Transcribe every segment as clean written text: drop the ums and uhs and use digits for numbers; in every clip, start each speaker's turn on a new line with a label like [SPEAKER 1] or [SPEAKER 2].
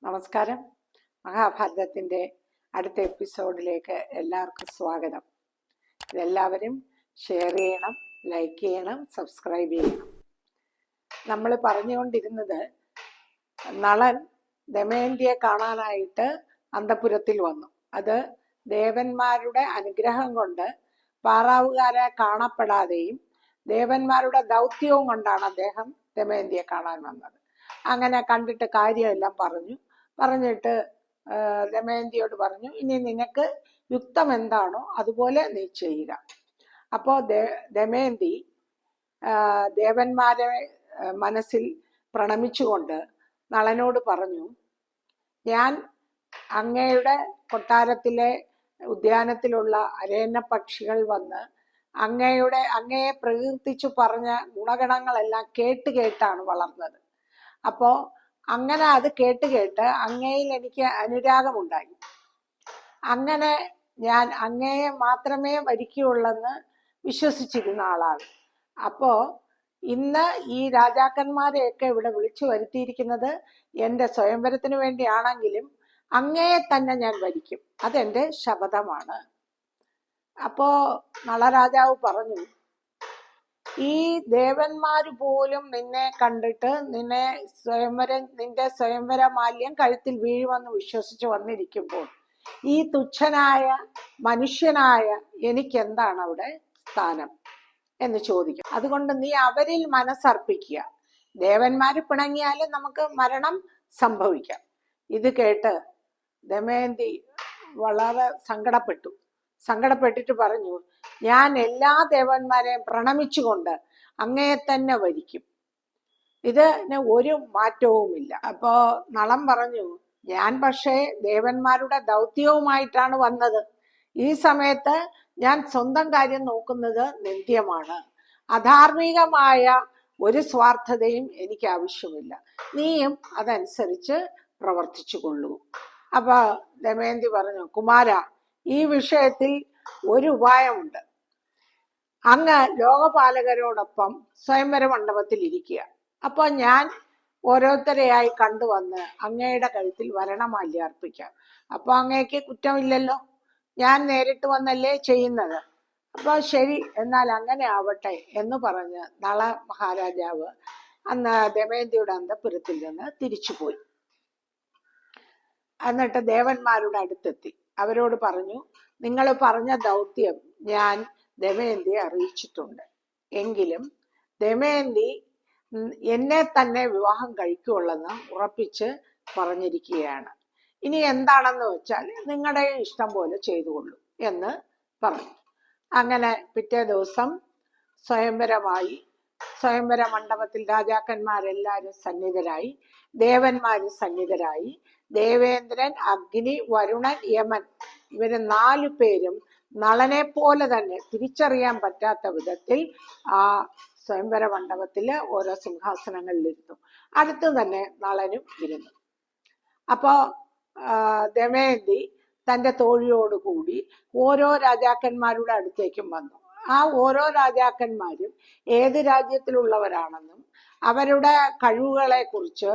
[SPEAKER 1] നമസ്കാരം. മഹാഭാരതത്തിൻ്റെ അടുത്ത എപ്പിസോഡിലേക്ക് എല്ലാവർക്കും സ്വാഗതം. ഇതെല്ലാവരും ഷെയർ ചെയ്യണം, ലൈക്ക് ചെയ്യണം, സബ്സ്ക്രൈബ് ചെയ്യണം. നമ്മൾ പറഞ്ഞുകൊണ്ടിരുന്നത് നളൻ ദമയന്തിയെ കാണാനായിട്ട് അന്തഃപുരത്തിൽ വന്നു. അത് ദേവന്മാരുടെ അനുഗ്രഹം കൊണ്ട് പാറാവുകാരെ കാണപ്പെടാതെയും ദേവന്മാരുടെ ദൗത്യവും കൊണ്ടാണ് അദ്ദേഹം ദമയന്തിയെ കാണാൻ വന്നത്. അങ്ങനെ കണ്ടിട്ട് കാര്യമെല്ലാം പറഞ്ഞിട്ട് ദമയന്തിയോട് പറഞ്ഞു, ഇനി നിനക്ക് യുക്തം എന്താണോ അതുപോലെ നീ ചെയ്യുക. അപ്പോൾ ദമയന്തി ദേവന്മാരെ മനസ്സിൽ പ്രണമിച്ചുകൊണ്ട് നളനോട് പറഞ്ഞു, ഞാൻ അങ്ങയുടെ കൊട്ടാരത്തിലെ ഉദ്യാനത്തിലുള്ള അരയന്ന പക്ഷികൾ വന്ന് അങ്ങയെ പ്രകീർത്തിച്ചു പറഞ്ഞ ഗുണഗണങ്ങളെല്ലാം കേട്ടാണ് വളർന്നത്. അപ്പോൾ അങ്ങനെ അത് കേട്ട് അങ്ങയിൽ എനിക്ക് അനുരാഗമുണ്ടായി. അങ്ങനെ ഞാൻ അങ്ങയെ മാത്രമേ വരിക്കുകയുള്ളെന്ന് വിശ്വസിച്ചിരുന്ന ആളാണ്. അപ്പോ ഇന്ന് ഈ രാജാക്കന്മാരെയൊക്കെ ഇവിടെ വിളിച്ചു വരുത്തിയിരിക്കുന്നത് എൻ്റെ സ്വയംവരത്തിന് വേണ്ടിയാണെങ്കിലും അങ്ങയെ തന്നെ ഞാൻ വരിക്കും, അതെൻ്റെ ശപഥമാണ്. അപ്പോ നളരാജാവ് പറഞ്ഞു, ഈ ദേവന്മാര് പോലും നിന്നെ കണ്ടിട്ട് നിന്റെ സ്വയംവര മാല്യം കഴുത്തിൽ വീഴുമെന്ന് വിശ്വസിച്ച് വന്നിരിക്കുമ്പോൾ ഈ തുച്ഛനായ മനുഷ്യനായ എനിക്കെന്താണ് അവിടെ സ്ഥാനം എന്ന് ചോദിക്കും. അതുകൊണ്ട് നീ അവരിൽ മനസ്സർപ്പിക്കുക. ദേവന്മാര് പിണങ്ങിയാലും നമുക്ക് മരണം സംഭവിക്കാം. ഇത് കേട്ട് ദമയന്തി വളരെ സങ്കടപ്പെട്ടിട്ട് പറഞ്ഞു, ഞാൻ എല്ലാ ദേവന്മാരെയും പ്രണമിച്ചുകൊണ്ട് അങ്ങയെ തന്നെ വരിക്കും, ഇതിന് ഒരു മാറ്റവുമില്ല. അപ്പോ നളം പറഞ്ഞു, ഞാൻ പക്ഷേ ദേവന്മാരുടെ ദൗത്യവുമായിട്ടാണ് വന്നത്. ഈ സമയത്ത് ഞാൻ സ്വന്തം കാര്യം നോക്കുന്നത് നിന്ദ്യമാണ്. അധാർമികമായ ഒരു സ്വാർത്ഥതയും എനിക്ക് ആവശ്യമില്ല. നീയും അതനുസരിച്ച് പ്രവർത്തിച്ചു കൊള്ളൂ. അപ്പൊ ദമയന്തി പറഞ്ഞു, കുമാര, ഈ വിഷയത്തിൽ ഒരു ഉപായമുണ്ട്. അങ്ങ് ലോകപാലകരോടൊപ്പം സ്വയംവര മണ്ഡപത്തിൽ ഇരിക്കുക. അപ്പൊ ഞാൻ ഓരോരുത്തരെയായി കണ്ടുവന്ന് അങ്ങയുടെ കഴുത്തിൽ വരണമാല്യം അർപ്പിക്കാം. അപ്പൊ അങ്ങേക്ക് കുറ്റമില്ലല്ലോ, ഞാൻ നേരിട്ട് വന്നല്ലേ ചെയ്യുന്നത്. അപ്പൊ ശരി, എന്നാൽ അങ്ങനെ ആവട്ടെ എന്ന് പറഞ്ഞ് നള മഹാരാജാവ് അന്ന് ദമയന്തിയുടെ അന്തഃപുരത്തിൽ നിന്ന് തിരിച്ചുപോയി. എന്നിട്ട് ദേവന്മാരുടെ അടുത്തെത്തി. അവരോട് പറഞ്ഞു, നിങ്ങൾ പറഞ്ഞ ദൗത്യം ഞാൻ ദമയന്തിയെ അറിയിച്ചിട്ടുണ്ട്. എങ്കിലും ദമയന്തി എന്നെ തന്നെ വിവാഹം കഴിക്കുള്ളെന്ന് ഉറപ്പിച്ച് പറഞ്ഞിരിക്കുകയാണ്. ഇനി എന്താണെന്ന് വെച്ചാൽ നിങ്ങളുടെ ഇഷ്ടം പോലെ ചെയ്തുകൊള്ളൂ എന്ന് പറഞ്ഞു. അങ്ങനെ പിറ്റേ ദിവസം സ്വയംവര മണ്ഡപത്തിൽ രാജാക്കന്മാരെല്ലാവരും സന്നിധരായി, ദേവന്മാരും സന്നിധരായി. ദേവേന്ദ്രൻ, അഗ്നി, വരുണൻ, യമൻ ഇവര് 4 പേരും നളനെ പോലെ തന്നെ തിരിച്ചറിയാൻ പറ്റാത്ത വിധത്തിൽ ആ സ്വയംവര മണ്ഡപത്തില് ഓരോ സിംഹാസനങ്ങളിലിരുന്നു. അടുത്ത് തന്നെ നളനും ഇരുന്നു. അപ്പോ ദമയന്തി തൻ്റെ തോഴിയോടുകൂടി ഓരോ രാജാക്കന്മാരുടെ അടുത്തേക്കും വന്നു. ആ ഓരോ രാജാക്കന്മാരും ഏത് രാജ്യത്തിലുള്ളവരാണെന്നും അവരുടെ കഴിവുകളെ കുറിച്ച്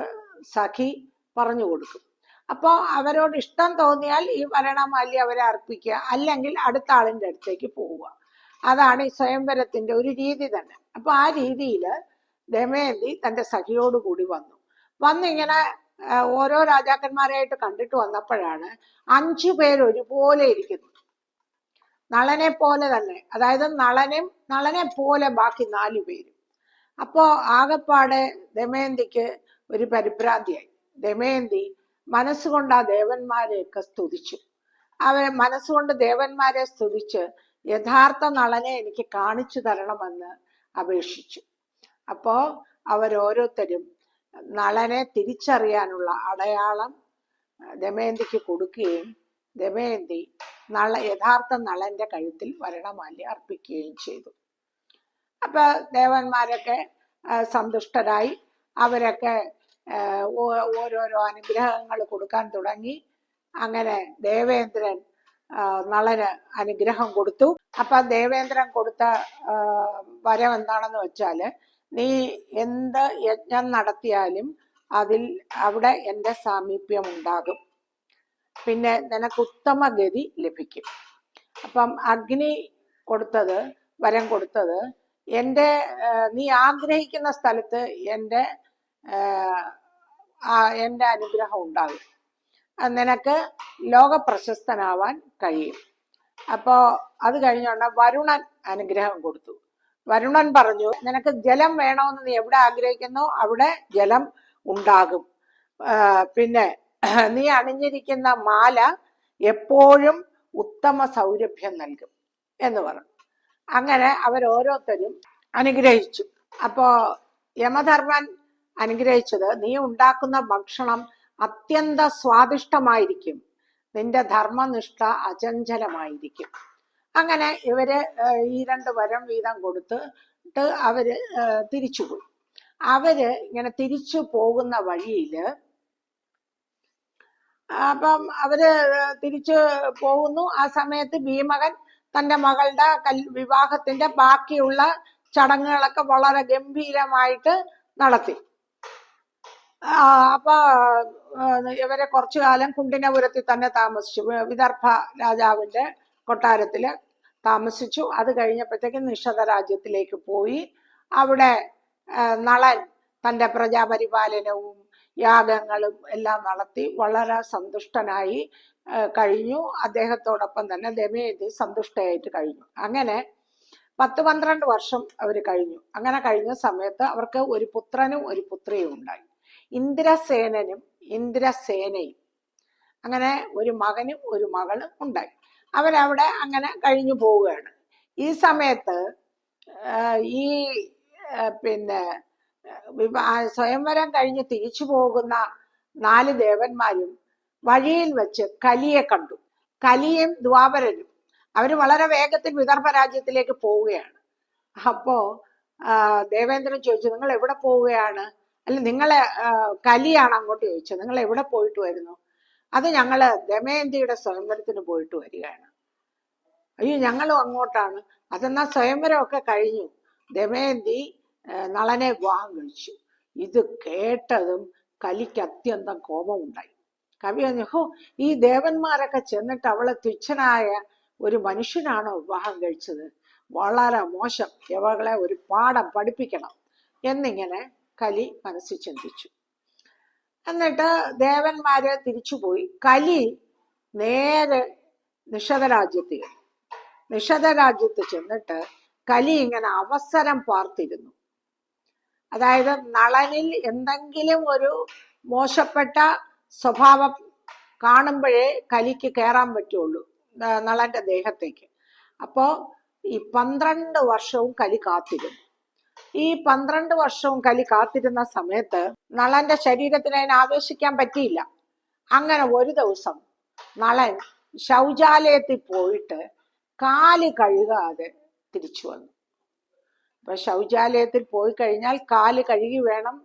[SPEAKER 1] സഖി പറഞ്ഞു കൊടുക്കും. അപ്പോൾ അവരോട് ഇഷ്ടം തോന്നിയാൽ ഈ വരണമാല്യം അവരെ അർപ്പിക്കുക, അല്ലെങ്കിൽ അടുത്ത ആളിൻ്റെ അടുത്തേക്ക് പോവുക. അതാണ് ഈ സ്വയംവരത്തിന്റെ ഒരു രീതി തന്നെ. അപ്പൊ ആ രീതിയിൽ ദമയന്തി തൻ്റെ സഖിയോടുകൂടി വന്നിങ്ങനെ ഓരോ രാജാക്കന്മാരായിട്ട് കണ്ടിട്ട് വന്നപ്പോഴാണ് 5 പേര് ഒരുപോലെ ഇരിക്കുന്നു, നളനെ പോലെ തന്നെ. അതായത് നളനെ പോലെ ബാക്കി 4 പേരും. അപ്പോ ആകപ്പാടെ ദമയന്തിക്ക് ഒരു പരിഭ്രാന്തിയായി. ദമയന്തി മനസ്സുകൊണ്ട് ആ ദേവന്മാരെയൊക്കെ സ്തുതിച്ചു. മനസ്സുകൊണ്ട് ദേവന്മാരെ സ്തുതിച്ച് യഥാർത്ഥ നളനെ എനിക്ക് കാണിച്ചു തരണമെന്ന് അപേക്ഷിച്ചു. അപ്പോ അവരോരോരുത്തരും നളനെ തിരിച്ചറിയാനുള്ള അടയാളം ദമയന്തിക്ക് കൊടുക്കുകയും ദമയന്തി യഥാർത്ഥ നളന്റെ കഴുത്തിൽ വരണമാല്യം അർപ്പിക്കുകയും ചെയ്തു. അപ്പൊ ദേവന്മാരൊക്കെ സന്തുഷ്ടരായി. അവരൊക്കെ ഓരോരോ അനുഗ്രഹങ്ങൾ കൊടുക്കാൻ തുടങ്ങി. അങ്ങനെ ദേവേന്ദ്രൻ നളന് അനുഗ്രഹം കൊടുത്തു. അപ്പൊ ദേവേന്ദ്രൻ കൊടുത്ത വരം എന്താണെന്ന് വെച്ചാല്, നീ എന്ത് യജ്ഞം നടത്തിയാലും അവിടെ എൻ്റെ സാമീപ്യം ഉണ്ടാകും. പിന്നെ നിനക്ക് ഉത്തമ ഗതി ലഭിക്കും. അപ്പം അഗ്നി വരം കൊടുത്തത് നീ ആഗ്രഹിക്കുന്ന സ്ഥലത്ത് എൻ്റെ അനുഗ്രഹം ഉണ്ടാകും. നിനക്ക് ലോക പ്രശസ്തനാവാൻ കഴിയും. അപ്പോ അത് കഴിഞ്ഞോണ്ട് വരുണൻ അനുഗ്രഹം കൊടുത്തു. വരുണൻ പറഞ്ഞു, നിനക്ക് ജലം വേണമെന്ന് നീ എവിടെ ആഗ്രഹിക്കുന്നോ അവിടെ ജലം ഉണ്ടാകും. പിന്നെ നീ അണിഞ്ഞിരിക്കുന്ന മാല എപ്പോഴും ഉത്തമ സൗരഭ്യം നൽകും എന്ന് പറഞ്ഞു. അങ്ങനെ അവരോരോരുത്തരും അനുഗ്രഹിച്ചു. അപ്പോ യമധർമ്മൻ അനുഗ്രഹിച്ചത്, നീ ഉണ്ടാക്കുന്ന ഭക്ഷണം അത്യന്ത സ്വാദിഷ്ടമായിരിക്കും, നിന്റെ ധർമ്മനിഷ്ഠ അചഞ്ചലമായിരിക്കും. അങ്ങനെ ഇവര് ഈ 2 വരം വീതം കൊടുത്തിട്ട് അവര് തിരിച്ചുപോയി. അവര് ഇങ്ങനെ തിരിച്ചു പോകുന്ന വഴിയില് അപ്പം അവര് തിരിച്ചു പോകുന്നു. ആ സമയത്ത് ഭീമകൻ തന്റെ മകളുടെ വിവാഹത്തിന്റെ ബാക്കിയുള്ള ചടങ്ങുകളൊക്കെ വളരെ ഗംഭീരമായിട്ട് നടത്തി. അപ്പൊ ഇവരെ കുറച്ചു കാലം കുണ്ടിനപുരത്തിൽ തന്നെ താമസിച്ചു. വിദർഭ രാജാവിന്റെ കൊട്ടാരത്തില് താമസിച്ചു. അത് കഴിഞ്ഞപ്പോഴത്തേക്ക് നിഷധ രാജ്യത്തിലേക്ക് പോയി. അവിടെ നളൻ തന്റെ പ്രജാപരിപാലനവും യാഗങ്ങളും എല്ലാം നടത്തി വളരെ സന്തുഷ്ടനായി കഴിഞ്ഞു. അദ്ദേഹത്തോടൊപ്പം തന്നെ ദമയന്തി സന്തുഷ്ടയായിട്ട് കഴിഞ്ഞു. അങ്ങനെ 10-12 വർഷം അവർ കഴിഞ്ഞു. അങ്ങനെ കഴിഞ്ഞ സമയത്ത് അവർക്ക് ഒരു പുത്രനും ഒരു പുത്രിയും ഉണ്ടായി. ഇന്ദ്രസേനനും ഇന്ദ്രസേനയും, അങ്ങനെ ഒരു മകനും ഒരു മകളും ഉണ്ടായി. അവരവിടെ അങ്ങനെ കഴിഞ്ഞു പോവുകയാണ്. ഈ സമയത്ത് ഈ പിന്നെ സ്വയംവരം കഴിഞ്ഞ് തിരിച്ചു പോകുന്ന 4 ദേവന്മാരും വഴിയിൽ വെച്ച് കലിയെ കണ്ടു. കലിയും ദ്വാപരനും അവര് വളരെ വേഗത്തിൽ വിദർഭ രാജ്യത്തിലേക്ക് പോവുകയാണ്. അപ്പോ ദേവേന്ദ്രൻ ചോദിച്ചു, നിങ്ങൾ എവിടെ പോവുകയാണ്? അല്ല, നിങ്ങളെ കലിയാണ് അങ്ങോട്ട് ചോദിച്ചത്, നിങ്ങൾ എവിടെ പോയിട്ട് വരുന്നു? അത് ഞങ്ങള് ദമയന്തിയുടെ സ്വയംവരത്തിന് പോയിട്ട് വരികയാണ്. അയ്യോ, ഞങ്ങളും അങ്ങോട്ടാണ്. അതെന്നാ സ്വയംവരമൊക്കെ കഴിഞ്ഞു, ദമയന്തി നളനെ വിവാഹം കഴിച്ചു. ഇത് കേട്ടതും കലിക്ക് അത്യന്തം കോപമുണ്ടായി. കവി പറഞ്ഞു, ഹോ, ഈ ദേവന്മാരൊക്കെ ചെന്നിട്ട് അവളെ തുച്ഛനായ ഒരു മനുഷ്യനാണോ വിവാഹം കഴിച്ചത്? വളരെ മോശം, ഇവകളെ ഒരു പാഠം പഠിപ്പിക്കണം എന്നിങ്ങനെ കലി മനസ്സിൽ ചിന്തിച്ചു. എന്നിട്ട് ദേവന്മാര് തിരിച്ചുപോയി. കലി നേരെ നിഷധ രാജ്യത്ത് ചെന്നിട്ട് കലി ഇങ്ങനെ അവസരം പാർത്തിരുന്നു. അതായത് നളനിൽ എന്തെങ്കിലും ഒരു മോശപ്പെട്ട സ്വഭാവം കാണുമ്പോഴേ കലിക്ക് കയറാൻ പറ്റുള്ളൂ നളന്റെ ദേഹത്തേക്ക്. അപ്പോ ഈ 12 വർഷവും കലി കാത്തിരുന്നു. ഈ 12 വർഷവും കലി കാത്തിരുന്ന സമയത്ത് നളന്റെ ശരീരത്തിന് അതിനെ ആവേശിക്കാൻ പറ്റിയില്ല. അങ്ങനെ ഒരു ദിവസം നളൻ ശൗചാലയത്തിൽ പോയിട്ട് കാല് കഴുകാതെ തിരിച്ചു വന്നു. അപ്പൊ ശൗചാലയത്തിൽ പോയി കഴിഞ്ഞാൽ കാല് കഴുകി വേണം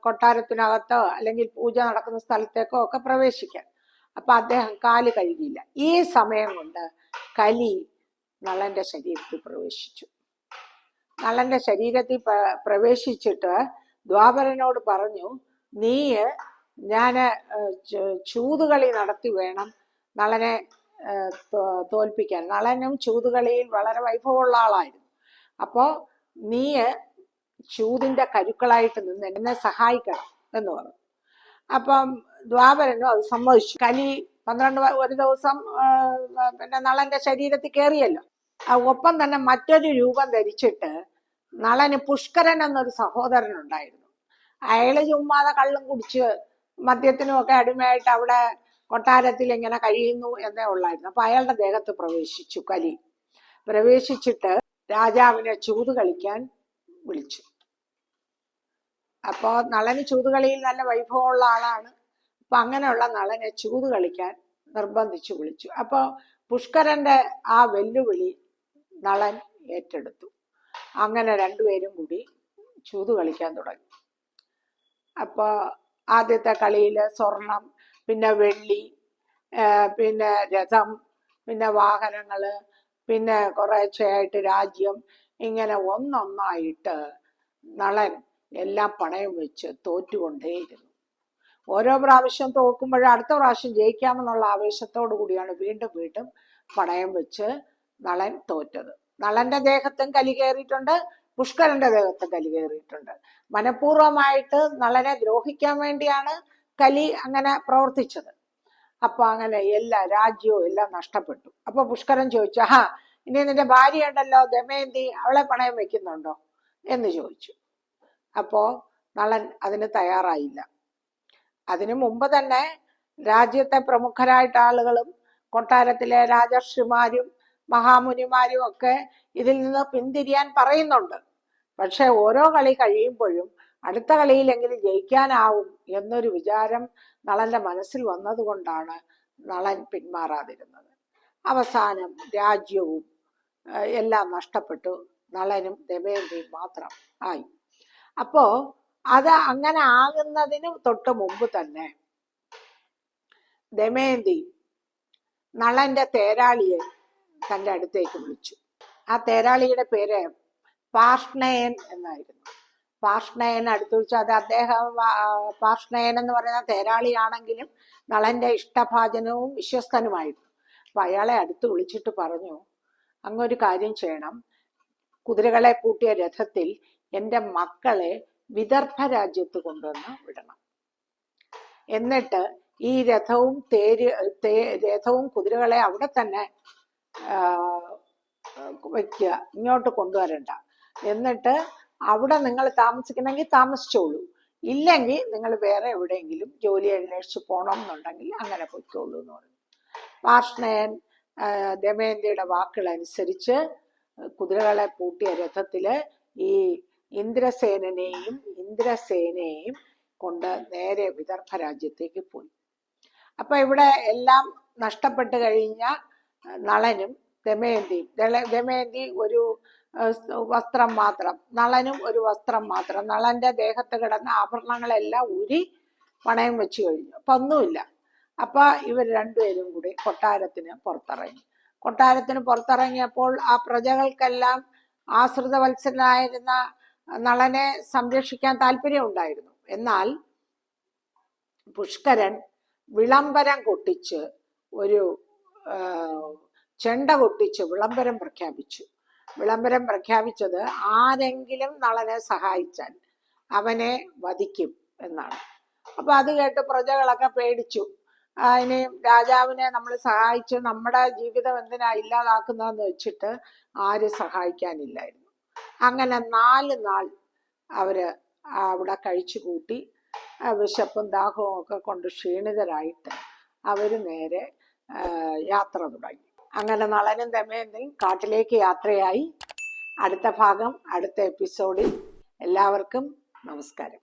[SPEAKER 1] കൊട്ടാരത്തിനകത്തോ അല്ലെങ്കിൽ പൂജ നടക്കുന്ന സ്ഥലത്തേക്കോ ഒക്കെ പ്രവേശിക്കാൻ. അപ്പൊ അദ്ദേഹം കാല് കഴുകിയില്ല. ഈ സമയം കൊണ്ട് കലി നളന്റെ ശരീരത്തിൽ പ്രവേശിച്ചു. നളന്റെ ശരീരത്തിൽ പ്രവേശിച്ചിട്ട് ദ്വാപരനോട് പറഞ്ഞു, ഞാന് ചൂതുകളി നടത്തി വേണം നളനെ തോൽപ്പിക്കാൻ. നളനും ചൂതുകളിയിൽ വളരെ വൈഭവമുള്ള ആളായിരുന്നു. അപ്പോ നീ ചൂതിന്റെ കരുക്കളായിട്ട് നിന്ന് എന്നെ സഹായിക്കണം എന്ന് പറഞ്ഞു. അപ്പം ദ്വാപരനും അത് സമ്മതിച്ചു. കലി 1 ദിവസം പിന്നെ നളന്റെ ശരീരത്തിൽ കയറിയല്ലോ. ഒപ്പം തന്നെ മറ്റൊരു രൂപം ധരിച്ചിട്ട് നളന് പുഷ്കരൻ എന്നൊരു സഹോദരൻ ഉണ്ടായിരുന്നു. അയാള് ചുമ്മാതെ കള്ളും കുടിച്ച് മദ്യത്തിനും ഒക്കെ അടിമയായിട്ട് അവിടെ കൊട്ടാരത്തിൽ ഇങ്ങനെ കഴിയുന്നു എന്നേ ഉള്ളായിരുന്നു. അപ്പൊ അയാളുടെ ദേഹത്ത് പ്രവേശിച്ചു. കലി പ്രവേശിച്ചിട്ട് രാജാവിനെ ചൂത് കളിക്കാൻ വിളിച്ചു. അപ്പോ നളന് ചൂതുകളിയിൽ നല്ല വൈഭവമുള്ള ആളാണ്. അപ്പൊ അങ്ങനെയുള്ള നളനെ ചൂത് കളിക്കാൻ നിർബന്ധിച്ചു വിളിച്ചു. അപ്പൊ പുഷ്കരന്റെ ആ വെല്ലുവിളി നളൻ ഏറ്റെടുത്തു. അങ്ങനെ 2 പേരും കൂടി ചൂത് കളിക്കാൻ തുടങ്ങി. അപ്പൊ ആദ്യത്തെ കളിയില് സ്വർണം, പിന്നെ വെള്ളി, പിന്നെ രഥം, പിന്നെ വാഹനങ്ങള്, പിന്നെ കുറേശ്ശെയായിട്ട് രാജ്യം, ഇങ്ങനെ ഒന്നൊന്നായിട്ട് നളൻ എല്ലാം പണയം വെച്ച് തോറ്റുകൊണ്ടേയിരുന്നു. ഓരോ പ്രാവശ്യം തോക്കുമ്പോഴും അടുത്ത പ്രാവശ്യം ജയിക്കാമെന്നുള്ള ആവേശത്തോടു കൂടിയാണ് വീണ്ടും വീണ്ടും പണയം വെച്ച് നളൻ തോറ്റത്. നളന്റെ ദേഹത്തും കലി കയറിയിട്ടുണ്ട്, പുഷ്കരന്റെ ദേഹത്തും കലി കയറിയിട്ടുണ്ട്. മനഃപൂർവമായിട്ട് നളനെ ദ്രോഹിക്കാൻ വേണ്ടിയാണ് കലി അങ്ങനെ പ്രവർത്തിച്ചത്. അപ്പൊ അങ്ങനെ എല്ലാ രാജ്യവും എല്ലാം നഷ്ടപ്പെട്ടു. അപ്പൊ പുഷ്കരൻ ചോദിച്ചു, ഇനി നിന്റെ ഭാര്യ ഉണ്ടല്ലോ ദമയന്തി, അവളെ പണയം വെക്കുന്നുണ്ടോ എന്ന് ചോദിച്ചു. അപ്പോ നളൻ അതിന് തയ്യാറായില്ല. അതിനു മുമ്പ് തന്നെ രാജ്യത്തെ പ്രമുഖരായിട്ട് ആളുകളും കൊട്ടാരത്തിലെ രാജർഷിമാരും മഹാമുനിമാരും ഒക്കെ ഇതിൽ നിന്ന് പിന്തിരിയാൻ പറയുന്നുണ്ട്. പക്ഷെ ഓരോ കളി കഴിയുമ്പോഴും അടുത്ത കളിയിലെങ്കിലും ജയിക്കാനാവും എന്നൊരു വിചാരം നളന്റെ മനസ്സിൽ വന്നതുകൊണ്ടാണ് നളൻ പിന്മാറാതിരുന്നത്. അവസാനം രാജ്യവും എല്ലാം നഷ്ടപ്പെട്ടു, നളനും ദമയന്തിയും മാത്രം ആയി. അപ്പോ അത് അങ്ങനെ ആകുന്നതിന് തൊട്ട് മുമ്പ് തന്നെ ദമയന്തി നളന്റെ തേരാളിയെ തൻ്റെ അടുത്തേക്ക് വിളിച്ചു. ആ തേരാളിയുടെ പേര് പാർഷ്ണയൻ എന്നായിരുന്നു. പാർഷ്ണയൻ അടുത്ത് വിളിച്ചു. അത് അദ്ദേഹം പാർഷ്ണയൻ എന്ന് പറയുന്ന തേരാളിയാണെങ്കിലും നളന്റെ ഇഷ്ടഭാജനവും വിശ്വസ്തനുമായിരുന്നു. അപ്പൊ അയാളെ അടുത്ത് വിളിച്ചിട്ട് പറഞ്ഞു, അങ്ങൊരു കാര്യം ചെയ്യണം, കുതിരകളെ പൂട്ടിയ രഥത്തിൽ എൻ്റെ മക്കളെ വിദർഭ രാജ്യത്ത് കൊണ്ടുവന്ന് വിടണം. എന്നിട്ട് ഈ രഥവും കുതിരകളെ അവിടെ തന്നെ വയ്ക്കുക, ഇങ്ങോട്ട് കൊണ്ടുവരണ്ട. എന്നിട്ട് അവിടെ നിങ്ങൾ താമസിക്കണമെങ്കിൽ താമസിച്ചോളൂ, ഇല്ലെങ്കിൽ നിങ്ങൾ വേറെ എവിടെയെങ്കിലും ജോലി അന്വേഷിച്ച് പോകണം എന്നുണ്ടെങ്കിൽ അങ്ങനെ പൊയ്ക്കോളൂ എന്ന് പറഞ്ഞു. പാർഷ്ണയൻ ദമയന്തിയുടെ വാക്കുകൾ അനുസരിച്ച് കുതിരകളെ പൂട്ടിയ രഥത്തില് ഈ ഇന്ദ്രസേനയെയും കൊണ്ട് നേരെ വിദർഭ രാജ്യത്തേക്ക് പോയി. അപ്പൊ ഇവിടെ എല്ലാം നഷ്ടപ്പെട്ട് കഴിഞ്ഞ നളനും ദമയന്തി ഒരു വസ്ത്രം മാത്രം, നളനും ഒരു വസ്ത്രം മാത്രം. നളന്റെ ദേഹത്ത് കിടന്ന ആഭരണങ്ങളെല്ലാം ഊരി പണയം വെച്ചു കഴിഞ്ഞു. അപ്പൊ ഒന്നുമില്ല. അപ്പൊ ഇവർ രണ്ടുപേരും കൂടി കൊട്ടാരത്തിന് പുറത്തിറങ്ങിയപ്പോൾ ആ പ്രജകൾക്കെല്ലാം ആശ്രിതവത്സനായിരുന്ന നളനെ സംരക്ഷിക്കാൻ താല്പര്യം ഉണ്ടായിരുന്നു. എന്നാൽ പുഷ്കരൻ വിളംബരം കൊട്ടിച്ച് ചെണ്ട കൊട്ടിച്ച് വിളംബരം പ്രഖ്യാപിച്ചത് ആരെങ്കിലും നളനെ സഹായിച്ചാൽ അവനെ വധിക്കും എന്നാണ്. അപ്പൊ അത് കേട്ട് പ്രജകളൊക്കെ പേടിച്ചു. ഇനി രാജാവിനെ നമ്മൾ സഹായിച്ച് നമ്മുടെ ജീവിതം എന്തിനാ ഇല്ലാതാക്കുന്നതെന്ന് വെച്ചിട്ട് ആരും സഹായിക്കാനില്ലായിരുന്നു. അങ്ങനെ 4 നാൾ അവര് അവിടെ കഴിച്ചു കൂട്ടി വിശപ്പും ദാഹവും ഒക്കെ കൊണ്ട് ക്ഷീണിതരായിട്ട് അവര് നേരെ യാത്ര തുടങ്ങി. അങ്ങനെ നളനും ദമയന്തിയും കാട്ടിലേക്ക് യാത്രയായി. അടുത്ത ഭാഗം അടുത്ത എപ്പിസോഡിൽ. എല്ലാവർക്കും നമസ്കാരം.